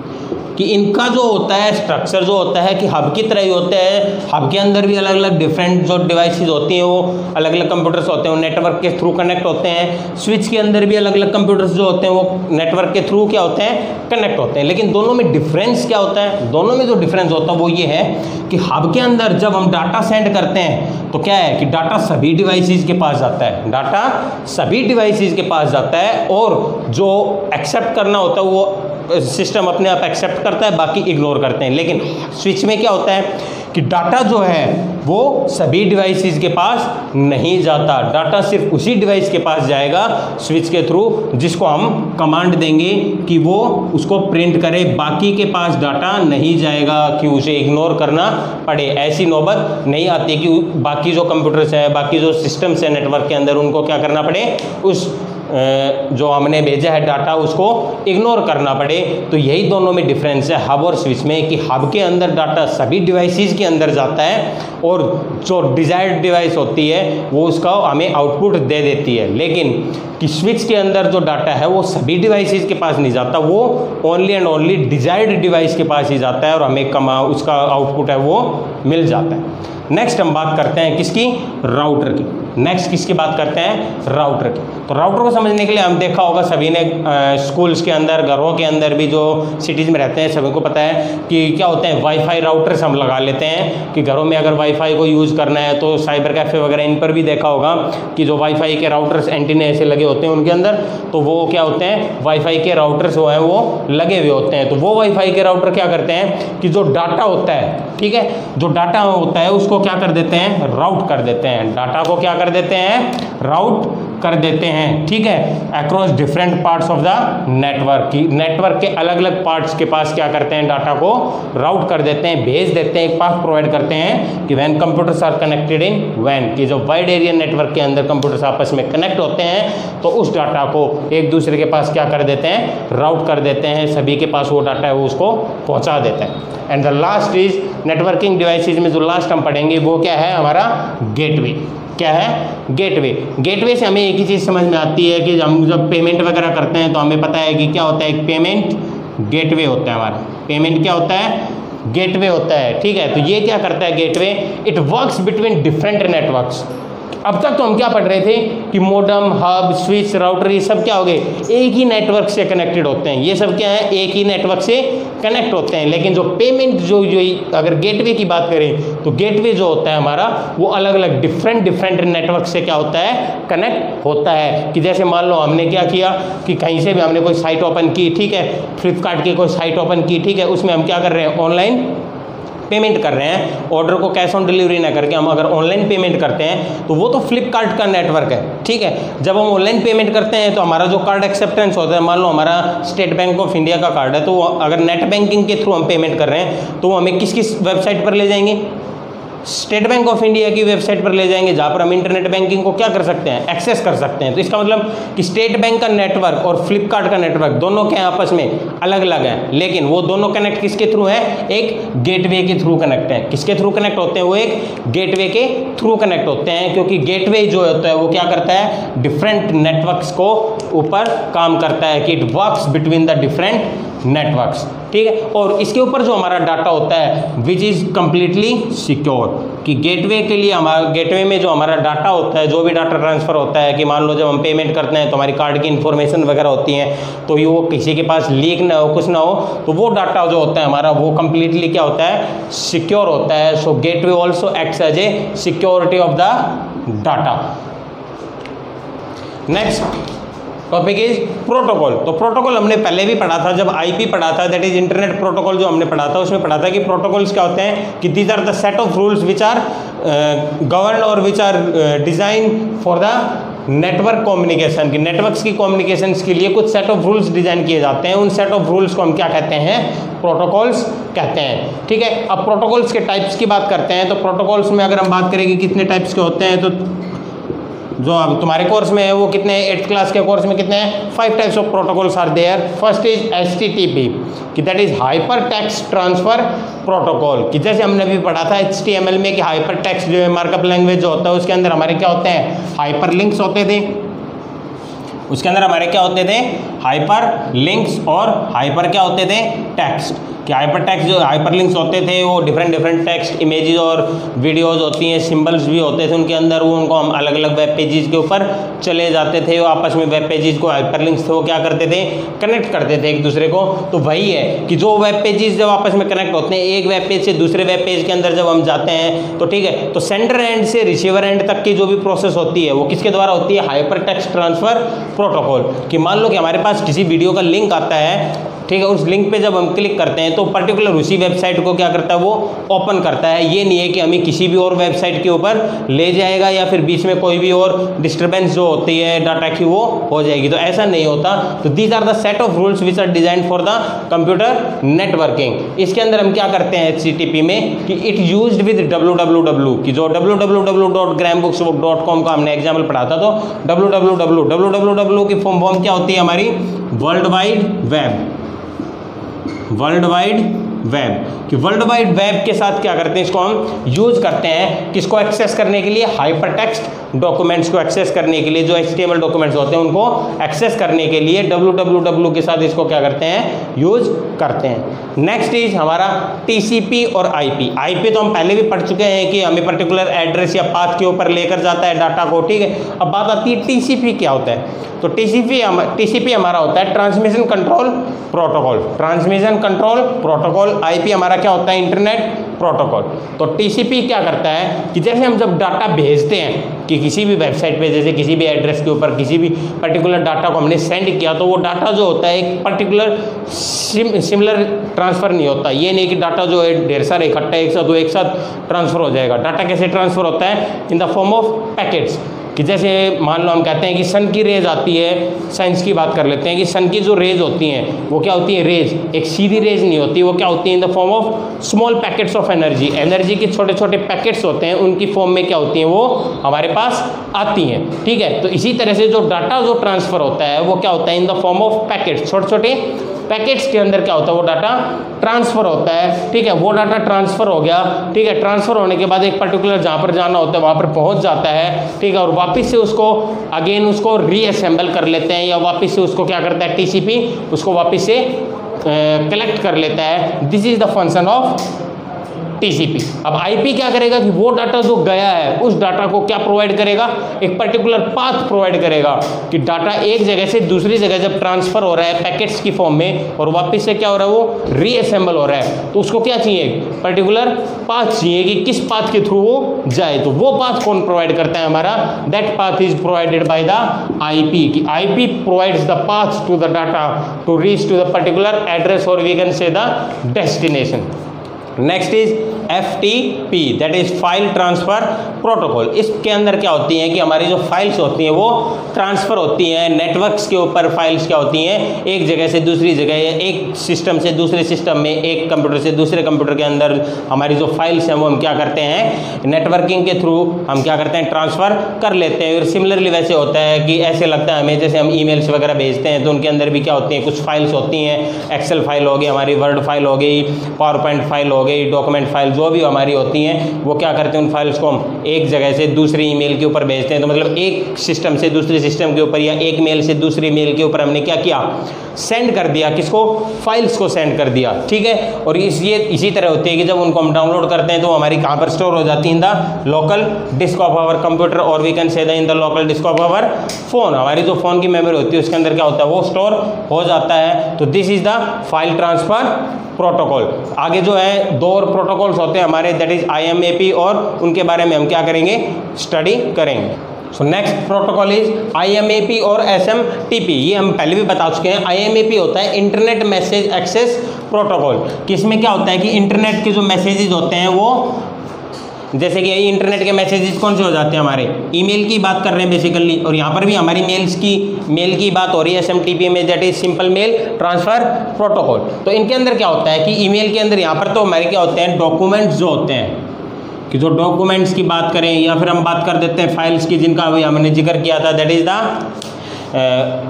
कि इनका जो होता है स्ट्रक्चर जो होता है कि हब की तरह ही होते हैं। हब के अंदर भी अलग अलग डिफरेंट जो डिवाइसेस होती हैं, वो अलग अलग कंप्यूटर्स होते हैं, वो नेटवर्क के थ्रू कनेक्ट होते हैं। स्विच के अंदर भी अलग अलग कंप्यूटर्स जो होते हैं वो नेटवर्क के थ्रू क्या होते हैं, कनेक्ट होते हैं। लेकिन दोनों में डिफरेंस क्या होता है, दोनों में जो डिफरेंस होता है वो ये है कि हब के अंदर जब हम डाटा सेंड करते हैं तो क्या है कि डाटा सभी डिवाइसेस के पास जाता है, डाटा सभी डिवाइसेस के पास जाता है, और जो एक्सेप्ट करना होता है वो सिस्टम अपने आप एक्सेप्ट करता है, बाकी इग्नोर करते हैं। लेकिन स्विच में क्या होता है कि डाटा जो है वो सभी डिवाइसेस के पास नहीं जाता, डाटा सिर्फ उसी डिवाइस के पास जाएगा स्विच के थ्रू जिसको हम कमांड देंगे कि वो उसको प्रिंट करे, बाकी के पास डाटा नहीं जाएगा कि उसे इग्नोर करना पड़े। ऐसी नौबत नहीं आती कि बाकी जो कंप्यूटर्स हैं, बाकी जो सिस्टम्स हैं नेटवर्क के अंदर, उनको क्या करना पड़े, उस जो हमने भेजा है डाटा उसको इग्नोर करना पड़े। तो यही दोनों में डिफरेंस है हब और स्विच में कि हब के अंदर डाटा सभी डिवाइसेस के अंदर जाता है और जो डिजायर्ड डिवाइस होती है वो उसका हमें आउटपुट दे देती है। लेकिन कि स्विच के अंदर जो डाटा है वो सभी डिवाइसेस के पास नहीं जाता, वो only and only desired device के पास ही जाता है और हमें उसका आउटपुट है वो मिल जाता है। नेक्स्ट हम बात करते हैं किसकी, राउटर की। नेक्स्ट किसकी बात करते हैं, राउटर की। तो राउटर को समझने के लिए हम देखा होगा सभी ने स्कूल्स के अंदर, घरों के अंदर भी जो सिटीज़ में रहते हैं सभी को पता है कि क्या होते हैं, वाईफाई राउटर्स हम लगा लेते हैं कि घरों में अगर वाईफाई को यूज़ करना है तो साइबर कैफ़े वगैरह इन पर भी देखा होगा कि जो वाईफाई के राउटर्स एंटीने ऐसे लगे होते हैं उनके अंदर, तो वो क्या होते हैं, वाईफाई के राउटर्स जो हैं वो लगे हुए होते हैं। तो वो वाईफाई के राउटर क्या करते हैं कि जो डाटा होता है, ठीक है, जो डाटा होता है उसको क्या कर देते हैं, राउट कर देते हैं, डाटा को क्या कर देते हैं, राउट कर देते हैं, ठीक है, across different parts of the network की नेटवर्क के अलग अलग पार्ट्स के पास क्या करते हैं, डाटा को राउट कर देते हैं, भेज देते हैं, एक पाथ प्रोवाइड करते हैं कि when computers are connected in when, कि जो वाइड एरिया नेटवर्क के अंदर कंप्यूटर्स आपस में कनेक्ट होते हैं तो उस डाटा को एक दूसरे के पास क्या कर देते हैं, राउट कर देते हैं, सभी के पास वो डाटा है वो उसको पहुंचा देते हैं। And the last is networking devices में जो लास्ट हम पढ़ेंगे वो क्या है, हमारा गेटवे। क्या है, गेटवे। गेटवे से हमें एक ही चीज़ समझ में आती है कि हम जब पेमेंट वगैरह करते हैं तो हमें पता है कि क्या होता है, एक पेमेंट गेटवे होता है हमारा, पेमेंट क्या होता है, गेटवे होता है, ठीक है। तो ये क्या करता है gateway, it works between different networks. अब तक तो हम क्या पढ़ रहे थे कि मोडम, हब, स्विच, राउटर ये सब क्या हो गए, एक ही नेटवर्क से कनेक्टेड होते हैं, ये सब क्या है, एक ही नेटवर्क से कनेक्ट होते हैं। लेकिन जो पेमेंट जो अगर गेटवे की बात करें तो गेटवे जो होता है हमारा वो अलग अलग डिफरेंट नेटवर्क से क्या होता है, कनेक्ट होता है। कि जैसे मान लो हमने क्या किया कि कहीं से भी हमने कोई साइट ओपन की, ठीक है, फ्लिपकार्ट की कोई साइट ओपन की, ठीक है, उसमें हम क्या कर रहे हैं, ऑनलाइन पेमेंट कर रहे हैं, ऑर्डर को कैश ऑन डिलीवरी ना करके हम अगर ऑनलाइन पेमेंट करते हैं तो वो तो फ्लिपकार्ट का नेटवर्क है, ठीक है। जब हम ऑनलाइन पेमेंट करते हैं तो हमारा जो कार्ड एक्सेप्टेंस होता है, मान लो हमारा स्टेट बैंक ऑफ इंडिया का कार्ड है, तो अगर नेट बैंकिंग के थ्रू हम पेमेंट कर रहे हैं तो वो हमें किस किस वेबसाइट पर ले जाएंगे, स्टेट बैंक ऑफ इंडिया की वेबसाइट पर ले जाएंगे, जहाँ पर हम इंटरनेट बैंकिंग को क्या कर सकते हैं, एक्सेस कर सकते हैं। तो इसका मतलब कि स्टेट बैंक का नेटवर्क और फ्लिपकार्ट का नेटवर्क दोनों के आपस में अलग अलग हैं, लेकिन वो दोनों कनेक्ट किसके थ्रू है, एक गेटवे के थ्रू कनेक्ट है। किसके थ्रू कनेक्ट होते हैं, वो एक गेटवे के थ्रू कनेक्ट होते हैं, क्योंकि गेटवे जो होता है वो क्या करता है, डिफरेंट नेटवर्क्स को ऊपर काम करता है, कि it works between the different networks, ठीक है। और इसके ऊपर जो हमारा डाटा होता है विच इज़ कम्प्लीटली सिक्योर, कि गेटवे के लिए हमारा गेटवे में जो हमारा डाटा होता है, जो भी डाटा ट्रांसफ़र होता है, कि मान लो जब हम पेमेंट करते हैं तो हमारी कार्ड की इन्फॉर्मेशन वगैरह होती हैं, तो ये वो किसी के पास लीक ना हो, कुछ ना हो, तो वो डाटा जो होता है हमारा वो कम्प्लीटली क्या होता है, सिक्योर होता है। So gateway also acts as a security of the data. Next topic is protocol. तो प्रोटोकॉल हमने पहले भी पढ़ा था, जब आईपी पढ़ा था, दैट इज इंटरनेट प्रोटोकॉल जो हमने पढ़ा था, उसमें पढ़ा था कि प्रोटोकॉल्स क्या होते हैं, कि these are the set of rules which are govern और which are design for the network communication, की नेटवर्क्स की कम्युनिकेशंस के लिए कुछ सेट ऑफ रूल्स डिजाइन किए जाते हैं। उन सेट ऑफ रूल्स को हम क्या कहते हैं, प्रोटोकॉल्स कहते हैं। ठीक है, अब प्रोटोकॉल्स के टाइप्स की बात करते हैं। तो प्रोटोकॉल्स में अगर हम बात करेंगे कितने टाइप्स के होते हैं, तो जो अब तुम्हारे कोर्स में है वो कितने, 8th क्लास के कोर्स में कितने हैं, 5 types of protocols are there. First is HTTP, कि that is hyper text transfer protocol, कि जैसे हमने अभी पढ़ा था HTML में कि हाइपर टेक्स्ट जो है मार्कअप लैंग्वेज जो होता है उसके अंदर हमारे क्या होते हैं, हाइपर लिंक्स होते थे। उसके अंदर हमारे क्या होते थे, हाइपर लिंक्स, और हाइपर क्या होते थे, टेक्स्ट। कि हाइपर टेक्स्ट जो हाइपर लिंक्स होते थे वो डिफरेंट टेक्स्ट, इमेजेस और वीडियोस होती हैं, सिंबल्स भी होते थे उनके अंदर, वो उनको हम अलग अलग वेब पेजेस के ऊपर चले जाते थे, वो आपस में वेब पेजेस को हाइपर लिंक्स थे वो क्या करते थे, कनेक्ट करते थे एक दूसरे को। तो वही है कि जो वेब पेजेस जब आपस में कनेक्ट होते हैं एक वेब पेज से दूसरे वेब पेज के अंदर जब हम जाते हैं तो ठीक है, तो सेंडर एंड से रिसीवर एंड तक की जो भी प्रोसेस होती है वो किसके द्वारा होती है, हाइपर टेक्स्ट ट्रांसफर प्रोटोकॉल। कि मान लो कि हमारे पास किसी वीडियो का लिंक आता है, ठीक है, उस लिंक पे जब हम क्लिक करते हैं तो पर्टिकुलर उसी वेबसाइट को क्या करता है, वो ओपन करता है। ये नहीं है कि हमें किसी भी और वेबसाइट के ऊपर ले जाएगा या फिर बीच में कोई भी और डिस्टर्बेंस जो होती है डाटा की वो हो जाएगी, तो ऐसा नहीं होता। तो these are the set of rules which are design for the computer networking. इसके अंदर हम क्या करते हैं HTTP में, कि इट यूज्ड विद www, कि जो www.grambooks.com का हमने एग्जाम्पल पढ़ा था, तो www की फॉर्म क्या होती है हमारी, world wide web. World wide web, कि वर्ल्ड वाइड वेब के साथ क्या करते हैं, इसको हम यूज करते हैं किसको एक्सेस करने के लिए, हाइपर टेक्स्ट डॉक्यूमेंट्स को एक्सेस करने के लिए, जो HTML डॉक्यूमेंट्स होते हैं उनको एक्सेस करने के लिए www के साथ इसको क्या करते हैं, यूज करते हैं। नेक्स्ट इज हमारा TCP और IP। IP तो हम पहले भी पढ़ चुके हैं कि हमें पर्टिकुलर एड्रेस या पाथ के ऊपर लेकर जाता है डाटा को, ठीक है। अब बात आती है TCP क्या होता है। तो TCP हमारा होता है transmission control protocol, transmission control protocol. IP हमारा क्या होता है, इंटरनेट प्रोटोकॉल। तो TCP क्या करता है कि जैसे हम जब डाटा भेजते हैं कि किसी भी वेबसाइट पे, जैसे किसी भी एड्रेस के ऊपर किसी भी पर्टिकुलर डाटा को हमने सेंड किया, तो वो डाटा जो होता है एक पर्टिकुलर सिमिलर ट्रांसफ़र नहीं होता। ये नहीं कि डाटा जो है ढेर सारे इकट्ठा एक साथ ट्रांसफ़र हो जाएगा। डाटा कैसे ट्रांसफ़र होता है, in the form of packets. कि जैसे मान लो हम कहते हैं कि सन की रेज आती है, साइंस की बात कर लेते हैं कि सन की जो रेज होती हैं वो क्या होती है, रेज, एक सीधी रेज नहीं होती, वो क्या होती है, in the form of small packets of energy. Energy के छोटे छोटे पैकेट्स होते हैं, उनकी फॉर्म में क्या होती हैं, वो हमारे पास आती हैं, ठीक है। तो इसी तरह से जो डाटा जो ट्रांसफ़र होता है वो क्या होता है, in the form of packets, छोटे छोटे पैकेट्स के अंदर क्या होता है, वो डाटा ट्रांसफ़र होता है, ठीक है। वो डाटा ट्रांसफ़र हो गया, ठीक है। ट्रांसफ़र होने के बाद एक पर्टिकुलर जहाँ पर जाना होता है वहाँ पर पहुँच जाता है, ठीक है। और वापस से उसको अगेन उसको रीअसेंबल कर लेते हैं, या वापस से उसको क्या करता है, TCP उसको वापस से कलेक्ट कर लेता है। This is the function of TCP। अब IP क्या करेगा कि वो डाटा जो गया है उस डाटा को क्या प्रोवाइड करेगा, एक पर्टिकुलर पाथ प्रोवाइड करेगा, कि डाटा एक जगह से दूसरी जगह जब ट्रांसफ़र हो रहा है पैकेट्स की फॉर्म में और वापस से क्या हो रहा है, वो रीअसेंबल हो रहा है, तो उसको क्या चाहिए, पर्टिकुलर पाथ चाहिए कि किस पाथ के थ्रू वो जाए। तो वो पाथ कौन प्रोवाइड करता है हमारा, that path is provided by the IP, कि IP provides the path to the data to reach to the particular address और we can say the destination. Next is FTP, that is file transfer protocol. इसके अंदर क्या होती हैं कि हमारी जो फाइल्स होती हैं वो ट्रांसफ़र होती हैं नेटवर्क्स के ऊपर। फाइल्स क्या होती हैं, एक जगह से दूसरी जगह, एक सिस्टम से दूसरे सिस्टम में, एक कंप्यूटर से दूसरे कंप्यूटर के अंदर हमारी जो फाइल्स हैं वो हम क्या करते हैं, नेटवर्किंग के थ्रू हम क्या करते हैं, ट्रांसफ़र कर लेते हैं। और सिमिलरली वैसे होता है कि ऐसे लगता है हमें जैसे हम ईमेल्स वगैरह भेजते हैं तो उनके अंदर भी क्या होती हैं, कुछ फाइल्स होती हैं, एक्सेल फाइल हो गई, हमारी वर्ड फाइल हो गई, पावर पॉइंट फाइल हो गई, डॉक्यूमेंट फाइल जो भी हमारी होती हैं, वो क्या करते हैं, उन फाइल्स को हम एक जगह से दूसरी ईमेल के ऊपर भेजते हैं। तो मतलब एक सिस्टम से दूसरे सिस्टम के ऊपर या एक मेल से दूसरी मेल के ऊपर हमने क्या किया, सेंड कर दिया, किसको, फाइल्स को सेंड कर दिया, ठीक है। और ये इसी तरह होती है कि जब उनको हम डाउनलोड करते हैं तो हमारी कहाँ पर स्टोर हो जाती है, in the local disk of our computer, और we can say the in the local disk of our phone. हमारी जो फोन की मेमोरी होती है उसके अंदर क्या होता है, वो स्टोर हो जाता है। तो this is the file transfer protocol. आगे जो है दो और प्रोटोकॉल्स होते हैं हमारे, दैट इज IMAP, और उनके बारे में हम क्या करेंगे, स्टडी करेंगे। So next protocol is IMAP और SMTP। ये हम पहले भी बता चुके हैं। IMAP होता है इंटरनेट मैसेज एक्सेस प्रोटोकॉल, कि इसमें क्या होता है कि इंटरनेट के जो मैसेजेस होते हैं वो, जैसे कि इंटरनेट के मैसेजेस कौन से हो जाते हैं हमारे, ईमेल की बात कर रहे हैं बेसिकली, और यहाँ पर भी हमारी मेल की बात हो रही है SMTP में, that is simple mail transfer protocol. तो इनके अंदर क्या होता है कि ईमेल के अंदर यहाँ पर तो हमारे क्या होते हैं, डॉक्यूमेंट्स जो होते हैं, कि जो डॉक्यूमेंट्स की बात करें या फिर हम बात कर देते हैं फाइल्स की, जिनका अभी हमने जिक्र किया था, that is the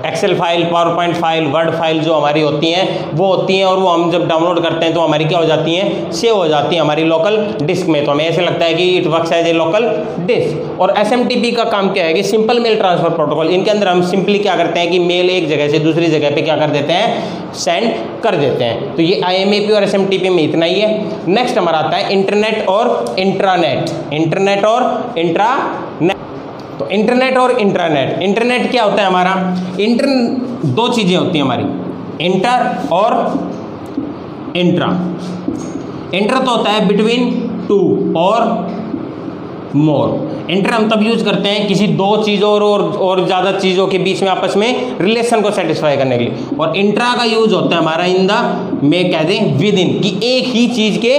Excel file, PowerPoint file, Word file जो हमारी होती हैं वो होती हैं, और वो हम जब डाउनलोड करते हैं तो हमारी क्या हो जाती हैं, सेव हो जाती हैं हमारी लोकल डिस्क में। तो हमें ऐसे लगता है कि it works as a local disk. और SMTP का काम क्या है कि सिंपल मेल ट्रांसफर प्रोटोकॉल, इनके अंदर हम सिंपली क्या करते हैं कि मेल एक जगह से दूसरी जगह पे क्या कर देते हैं, सेंड कर देते हैं। तो ये IMAP और SMTP में इतना ही है। नेक्स्ट हमारा आता है इंटरनेट और इंट्रानेट। इंटरनेट और इंट्रानेट। तो इंटरनेट और इंट्रानेट, इंटरनेट क्या होता है हमारा, दो चीजें होती हैं हमारी, इंटर और इंट्रा। इंटर तो होता है बिटवीन टू और मोर। इंटर हम तब यूज करते हैं किसी दो चीज़ों और ज़्यादा चीज़ों के बीच में आपस में रिलेशन को सेटिस्फाई करने के लिए। और इंट्रा का यूज होता है हमारा इन द में कह दें विद इन, कि एक ही चीज़ के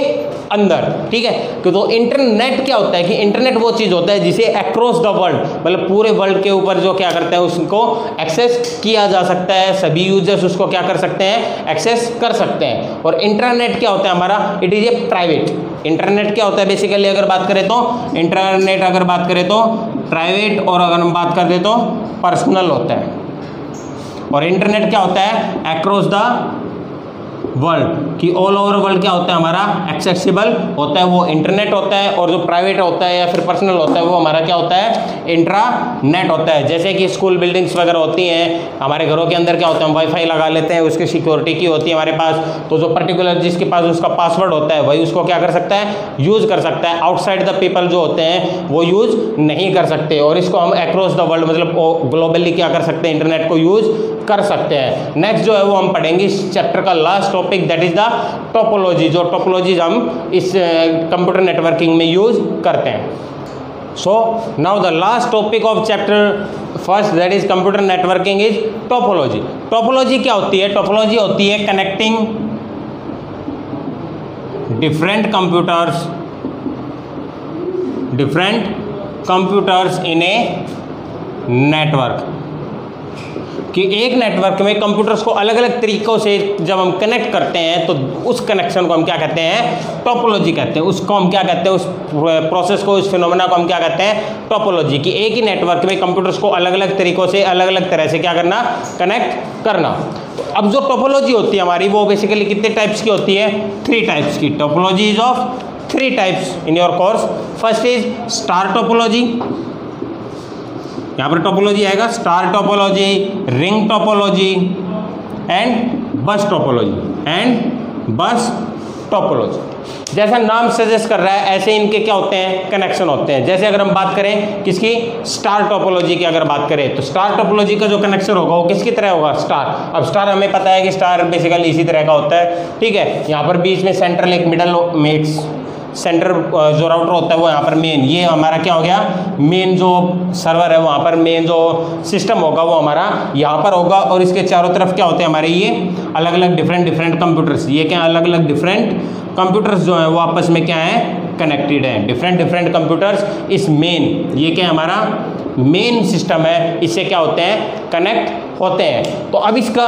अंदर, ठीक है। तो इंटरनेट क्या होता है कि इंटरनेट वो चीज़ होता है जिसे अक्रॉस द वर्ल्ड, मतलब पूरे वर्ल्ड के ऊपर जो क्या करते हैं उसको एक्सेस किया जा सकता है, सभी यूजर्स उसको क्या कर सकते हैं, एक्सेस कर सकते हैं। और इंटरनेट क्या होता है हमारा, it is A private. Internet क्या होता है बेसिकली अगर बात करें तो, इंटरनेट अगर बात करें तो प्राइवेट, और अगर हम बात कर दे तो पर्सनल होता है। और इंटरनेट क्या होता है, अक्रॉस द वर्ल्ड, कि ऑल ओवर वर्ल्ड क्या होता है हमारा, एक्सेसिबल होता है, वो इंटरनेट होता है। और जो प्राइवेट होता है या फिर पर्सनल होता है वो हमारा क्या होता है, इंट्रानेट होता है। जैसे कि स्कूल बिल्डिंग्स वगैरह होती हैं, हमारे घरों के अंदर क्या होता है, हम वाईफाई लगा लेते हैं, उसकी सिक्योरिटी की होती है हमारे पास, तो जो पर्टिकुलर जिसके पास उसका पासवर्ड होता है वही उसको क्या कर सकता है, यूज कर सकता है। आउटसाइड द पीपल जो होते हैं वो यूज नहीं कर सकते। और इसको हम अक्रॉस द वर्ल्ड मतलब ग्लोबली क्या कर सकते हैं, इंटरनेट को यूज कर सकते हैं। नेक्स्ट जो है वो हम पढ़ेंगे इस चैप्टर का last topic, that is the topology. जो टोपोलॉजीज हम इस कंप्यूटर नेटवर्किंग में यूज करते हैं। So now the last topic of chapter first, that is computer networking, is topology. Topology क्या होती है, टोपोलॉजी होती है connecting different computers in a network, कि एक नेटवर्क में कंप्यूटर्स को अलग अलग तरीकों से जब हम कनेक्ट करते हैं तो उस कनेक्शन को हम क्या कहते हैं, टोपोलॉजी कहते हैं। उसको हम क्या कहते हैं, उस प्रोसेस को, उस फिनोमेना को हम क्या कहते हैं, टोपोलॉजी। कि एक ही नेटवर्क में कंप्यूटर्स को अलग अलग तरीकों से, अलग अलग तरह से क्या करना, कनेक्ट करना। तो अब जो टोपोलॉजी होती है हमारी वो बेसिकली कितने टाइप्स की होती है, 3 टाइप्स की। Topology is of 3 types in your course. First is star topology, यहाँ पर टोपोलॉजी आएगा, star topology, ring topology and बस टोपोलॉजी। जैसा नाम सजेस्ट कर रहा है ऐसे इनके क्या होते हैं, कनेक्शन होते हैं। जैसे अगर हम बात करें किसकी, स्टार टोपोलॉजी की अगर बात करें तो स्टार टोपोलॉजी का जो कनेक्शन होगा वो किसकी तरह होगा, स्टार। अब स्टार हमें पता है कि स्टार बेसिकली इसी तरह का होता है, ठीक है। यहाँ पर बीच में सेंट्रल एक मिडल में सेंटर जो राउटर होता है वो यहाँ पर मेन, ये हमारा क्या हो गया, मेन जो सर्वर है वहाँ पर मेन जो सिस्टम होगा वो हमारा यहाँ पर होगा। और इसके चारों तरफ क्या होते हैं हमारे, ये अलग अलग डिफरेंट कंप्यूटर्स, ये क्या अलग अलग डिफरेंट कंप्यूटर्स जो है वो आपस में क्या है, कनेक्टेड है। डिफरेंट कंप्यूटर्स इस मेन, ये क्या हमारा मेन सिस्टम है, इससे क्या होते हैं, कनेक्ट होते हैं। तो अब इसका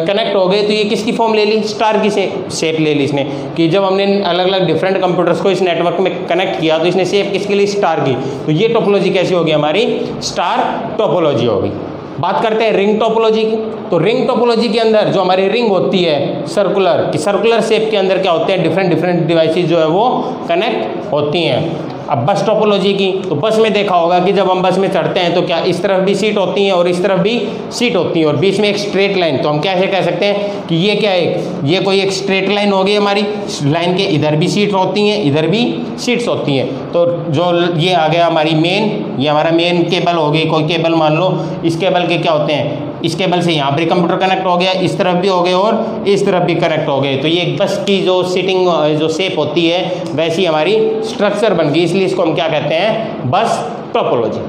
कनेक्ट हो गए तो ये किसकी फॉर्म ले ली, स्टार की शेप ले ली इसने, कि जब हमने अलग अलग डिफरेंट कंप्यूटर्स को इस नेटवर्क में कनेक्ट किया तो इसने शेप किसके लिए, स्टार की। तो ये टोपोलॉजी कैसी होगी हमारी, स्टार टोपोलॉजी होगी। बात करते हैं रिंग टोपोलॉजी की। तो रिंग टोपोलॉजी के अंदर जो हमारी रिंग होती है सर्कुलर, कि सर्कुलर शेप के अंदर क्या होते हैं, डिफरेंट डिवाइसेस जो है वो कनेक्ट होती हैं। अब बस टोपोलॉजी की, तो बस में देखा होगा कि जब हम बस में चढ़ते हैं तो क्या इस तरफ भी सीट होती हैं और इस तरफ भी सीट होती हैं और बीच में एक स्ट्रेट लाइन, तो हम कैसे कह सकते हैं कि ये क्या है, ये कोई एक स्ट्रेट लाइन होगी हमारी लाइन के, इधर भी सीट होती हैं इधर भी सीट्स होती हैं। तो जो ये आ गया हमारी मेन, ये हमारा मेन केबल होगी, कोई केबल मान लो, इस केबल के क्या होते हैं, इस केबल से यहाँ पर कंप्यूटर कनेक्ट हो गया, इस तरफ भी हो गए और इस तरफ भी कनेक्ट हो गए। तो ये बस की जो सीटिंग जो शेप होती है वैसी हमारी स्ट्रक्चर बन गई, इसलिए इसको हम क्या कहते हैं, बस टोपोलॉजी।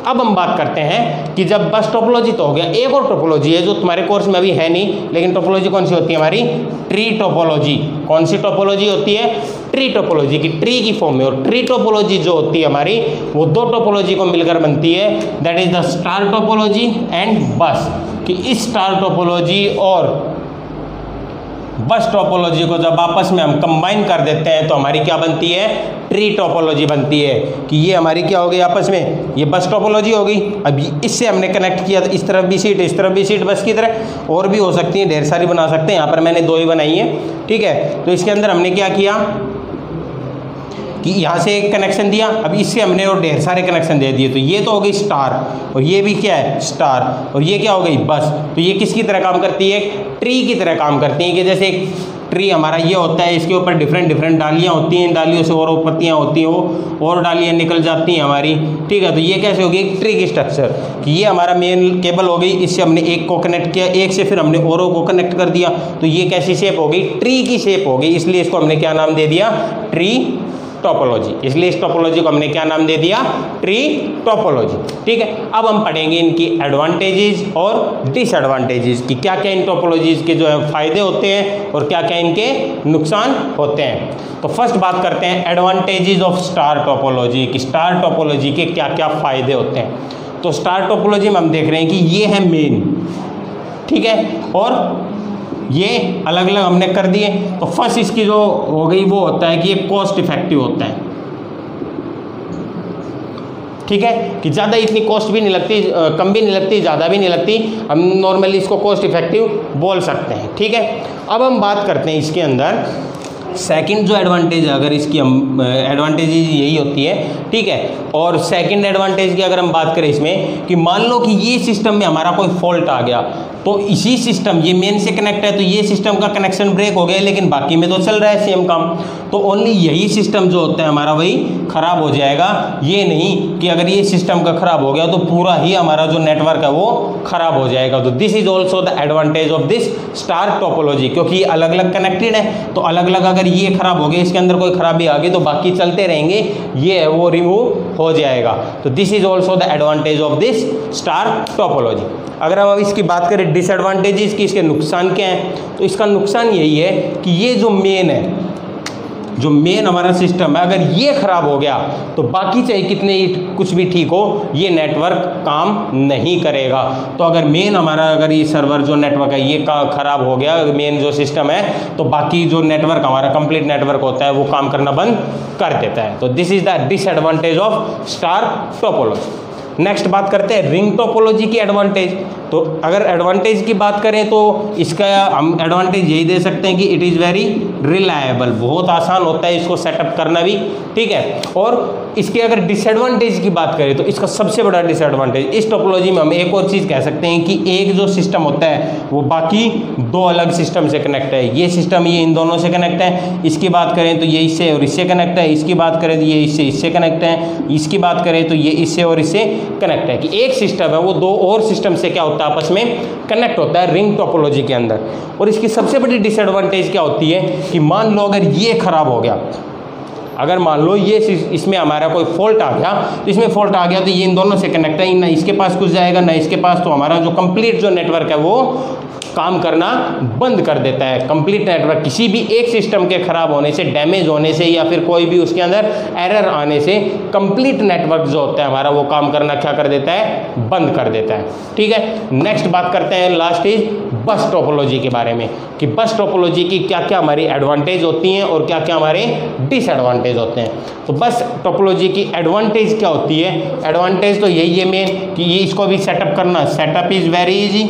अब हम बात करते हैं कि जब बस टोपोलॉजी तो हो गया, एक और टोपोलॉजी है जो तुम्हारे कोर्स में अभी है नहीं, लेकिन टोपोलॉजी कौन सी होती है हमारी? Tree topology. कौन सी टोपोलॉजी होती है? ट्री टोपोलॉजी की, ट्री की फॉर्म में। और ट्री टोपोलॉजी जो होती है हमारी, वो दो टोपोलॉजी को मिलकर बनती है, that is the star topology and बस। कि इस स्टार टोपोलॉजी और बस टोपोलॉजी को जब आपस में हम कंबाइन कर देते हैं तो हमारी क्या बनती है? ट्री टोपोलॉजी बनती है। कि ये हमारी क्या हो गई आपस में? ये बस टोपोलॉजी हो गई। अब इससे हमने कनेक्ट किया, तो इस तरफ भी सीट, इस तरफ भी सीट बस की तरह, और भी हो सकती है, ढेर सारी बना सकते हैं। यहाँ पर मैंने दो ही बनाई है, ठीक है। तो इसके अंदर हमने क्या किया कि यहाँ से एक कनेक्शन दिया, अब इससे हमने और ढेर सारे कनेक्शन दे दिए। तो ये तो हो गई स्टार, और ये भी क्या है? स्टार, और ये क्या हो गई? बस। तो ये किसकी तरह काम करती है? ट्री की तरह काम करती है। कि जैसे एक ट्री हमारा ये होता है, इसके ऊपर डिफरेंट डिफरेंट डालियाँ होती हैं, डालियों से और पत्तियाँ होती हैं, वो और डालियाँ निकल जाती हैं हमारी, ठीक है। तो ये कैसे होगी? एक ट्री की स्ट्रक्चर। कि ये हमारा मेन केबल हो गई, इससे हमने एक को कनेक्ट किया, एक से फिर हमने औरों को कनेक्ट कर दिया। तो ये कैसी शेप हो गई? ट्री की शेप हो गई। इसलिए इसको हमने क्या नाम दे दिया? Tree topology. इसलिए इस टोपोलॉजी को हमने क्या नाम दे दिया? ट्री टोपोलॉजी, ठीक है। अब हम पढ़ेंगे इनकी एडवांटेजेस और डिसएडवांटेजेस कि क्या क्या इन टोपोलॉजीज के जो है फायदे होते हैं और क्या क्या इनके नुकसान होते हैं। तो फर्स्ट बात करते हैं एडवांटेजेस ऑफ स्टार टोपोलॉजी कि स्टार टोपोलॉजी के क्या क्या फायदे होते हैं। तो स्टार टोपोलॉजी में हम देख रहे हैं कि ये है मेन, ठीक है, और ये अलग अलग हमने कर दिए। तो फर्स्ट इसकी जो हो गई वो होता है कि ये कॉस्ट इफेक्टिव होता है, ठीक है। कि ज़्यादा इतनी कॉस्ट भी नहीं लगती, कम भी नहीं लगती, ज़्यादा भी नहीं लगती। हम नॉर्मली इसको कॉस्ट इफेक्टिव बोल सकते हैं, ठीक है। अब हम बात करते हैं इसके अंदर सेकंड जो एडवांटेज है, अगर इसकी हम एडवांटेज यही होती है, ठीक है। और सेकंड एडवांटेज की अगर हम बात करें इसमें कि मान लो कि ये सिस्टम में हमारा कोई फॉल्ट आ गया, तो इसी सिस्टम, ये मेन से कनेक्ट है, तो ये सिस्टम का कनेक्शन ब्रेक हो गया, लेकिन बाकी में तो चल रहा है सेम काम। तो ओनली यही सिस्टम जो होता है हमारा वही खराब हो जाएगा। ये नहीं कि अगर ये सिस्टम का खराब हो गया तो पूरा ही हमारा जो नेटवर्क है वो खराब हो जाएगा। तो this is also the advantage of this star topology, क्योंकि ये अलग अलग कनेक्टेड है। तो अलग अलग अगर ये खराब हो गया, इसके अंदर कोई खराबी आ गई, तो बाकी चलते रहेंगे, ये है वो रिमूव हो जाएगा। तो this is also the advantage of this star topology. अगर हम अब इसकी बात करें डिसएडवांटेजेस की, इसके नुकसान क्या हैं, तो इसका नुकसान यही है कि ये जो मेन है, जो मेन हमारा सिस्टम है, अगर ये खराब हो गया तो बाकी चाहे कितने ही कुछ भी ठीक हो, ये नेटवर्क काम नहीं करेगा। तो अगर मेन हमारा, अगर ये सर्वर जो नेटवर्क है ये खराब हो गया, मेन जो सिस्टम है, तो बाकी जो नेटवर्क हमारा कंप्लीट नेटवर्क होता है वो काम करना बंद कर देता है। तो this is the disadvantage of star topology. Next बात करते हैं रिंग टोपोलॉजी की एडवांटेज। तो अगर एडवांटेज की बात करें तो इसका हम एडवांटेज यही दे सकते हैं कि इट इज़ वेरी रिलायबल, बहुत आसान होता है इसको सेटअप करना भी, ठीक है। और इसके अगर डिसएडवांटेज की बात करें तो इसका सबसे बड़ा डिसएडवांटेज इस टोपोलॉजी में हम एक और चीज़ कह सकते हैं कि एक जो सिस्टम होता है वो बाकी दो अलग सिस्टम से कनेक्ट है। ये सिस्टम ये इन दोनों से कनेक्ट है, इसकी बात करें तो ये इससे और इससे कनेक्ट है, इसकी बात करें तो ये इससे कनेक्ट है, इसकी बात करें तो ये इससे और इससे कनेक्ट है। कि एक सिस्टम है वो दो और सिस्टम से क्या होता है, आपस में कनेक्ट होता है रिंग टोपोलॉजी के अंदर। और इसकी सबसे बड़ी डिसएडवांटेज क्या होती है कि मान लो अगर ये खराब हो गया, अगर मान लो ये इसमें हमारा कोई फॉल्ट आ गया, तो इसमें फॉल्ट आ गया तो ये इन दोनों से कनेक्ट है, ना इसके पास कुछ जाएगा ना इसके पास, तो हमारा जो कंप्लीट जो नेटवर्क है वो काम करना बंद कर देता है। कंप्लीट नेटवर्क किसी भी एक सिस्टम के खराब होने से, डैमेज होने से, या फिर कोई भी उसके अंदर एरर आने से कंप्लीट नेटवर्क जो होता है हमारा वो काम करना क्या कर देता है, बंद कर देता है, ठीक है। नेक्स्ट बात करते हैं, लास्ट इज बस टोपोलॉजी के बारे में कि बस टोपोलॉजी की क्या क्या हमारी एडवांटेज होती हैं और क्या क्या हमारे डिसएडवांटेज होते हैं। तो बस टोपोलॉजी की एडवांटेज क्या होती है, एडवांटेज तो यही है मेन कि ये इसको भी सेटअप करना, setup is very easy,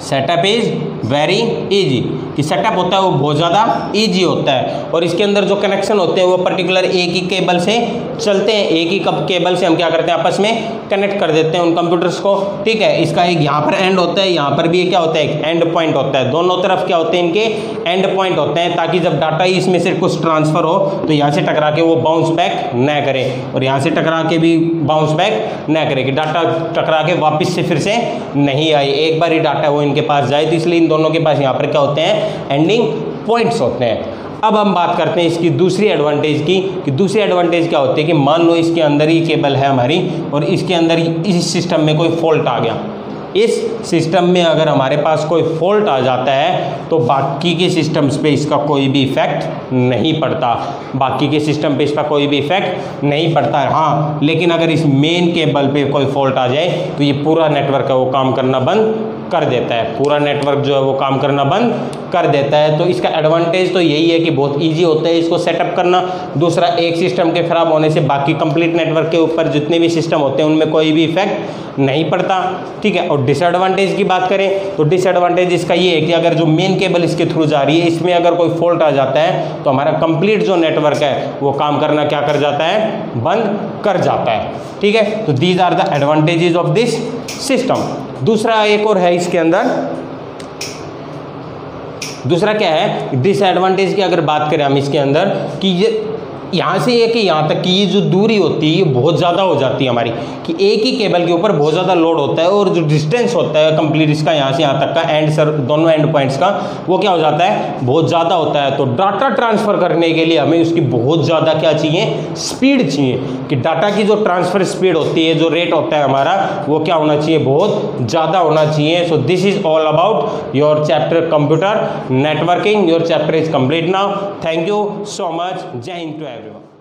setup is very easy, कि सेटअप होता है वो बहुत ज़्यादा इजी होता है। और इसके अंदर जो कनेक्शन होते हैं वो पर्टिकुलर एक ही केबल से चलते हैं, एक ही केबल से हम क्या करते हैं आपस में कनेक्ट कर देते हैं उन कंप्यूटर्स को, ठीक है। इसका एक यहाँ पर एंड होता है, यहाँ पर भी क्या होता है, एक एंड पॉइंट होता है, दोनों तरफ क्या होते हैं इनके एंड पॉइंट होते हैं, ताकि जब डाटा इसमें से कुछ ट्रांसफ़र हो तो यहाँ से टकरा के वो बाउंस बैक न करे और यहाँ से टकरा के भी बाउंस बैक न करे, कि डाटा टकरा के वापस से फिर से नहीं आए, एक बार ही डाटा वो इनके पास जाए। तो इसलिए इन दोनों के पास यहाँ पर क्या होते हैं, एंडिंग पॉइंट्स होते हैं। अब हम बात करते हैं इसकी दूसरी एडवांटेज की, कि दूसरी एडवांटेज क्या होती है कि मान लो इसके अंदर ही केबल है हमारी और इसके अंदर इस सिस्टम में कोई फॉल्ट आ गया, इस सिस्टम में अगर हमारे पास कोई फॉल्ट आ जाता है तो बाकी के सिस्टम्स पे इसका कोई भी इफेक्ट नहीं पड़ता, बाकी के सिस्टम पे इसका कोई भी इफेक्ट नहीं पड़ता है। हाँ, लेकिन अगर इस मेन केबल पे कोई फॉल्ट आ जाए तो ये पूरा नेटवर्क है वो काम करना बंद कर देता है, पूरा नेटवर्क जो है वो काम करना बंद कर देता है। तो इसका एडवांटेज तो यही है कि बहुत इजी होता है इसको सेटअप करना। दूसरा, एक सिस्टम के खराब होने से बाकी कंप्लीट नेटवर्क के ऊपर जितने भी सिस्टम होते हैं उनमें कोई भी इफेक्ट नहीं पड़ता, ठीक है। और डिसएडवांटेज की बात करें तो डिसएडवांटेज इसका ये है कि अगर जो मेन केबल इसके थ्रू जा रही है इसमें अगर कोई फॉल्ट आ जाता है तो हमारा कंप्लीट जो नेटवर्क है वो काम करना क्या कर जाता है, बंद कर जाता है, ठीक है। तो these are the advantages of this system. दूसरा एक और है इसके अंदर, दूसरा क्या है डिसएडवांटेज की अगर बात करें हम इसके अंदर कि ये यहाँ से एक यहाँ तक की ये जो दूरी होती है ये बहुत ज़्यादा हो जाती है हमारी, कि एक ही केबल के ऊपर बहुत ज़्यादा लोड होता है और जो डिस्टेंस होता है कंप्लीट इसका यहाँ से यहाँ तक का एंड सर दोनों एंड पॉइंट्स का वो क्या हो जाता है, बहुत ज़्यादा होता है। तो डाटा ट्रांसफ़र करने के लिए हमें उसकी बहुत ज़्यादा क्या चाहिए, स्पीड चाहिए, कि डाटा की जो ट्रांसफ़र स्पीड होती है, जो रेट होता है हमारा वो क्या होना चाहिए, बहुत ज़्यादा होना चाहिए। So this is all about your chapter computer networking. Your chapter is complete now. Thank you so much. जय हिंद टू everyone.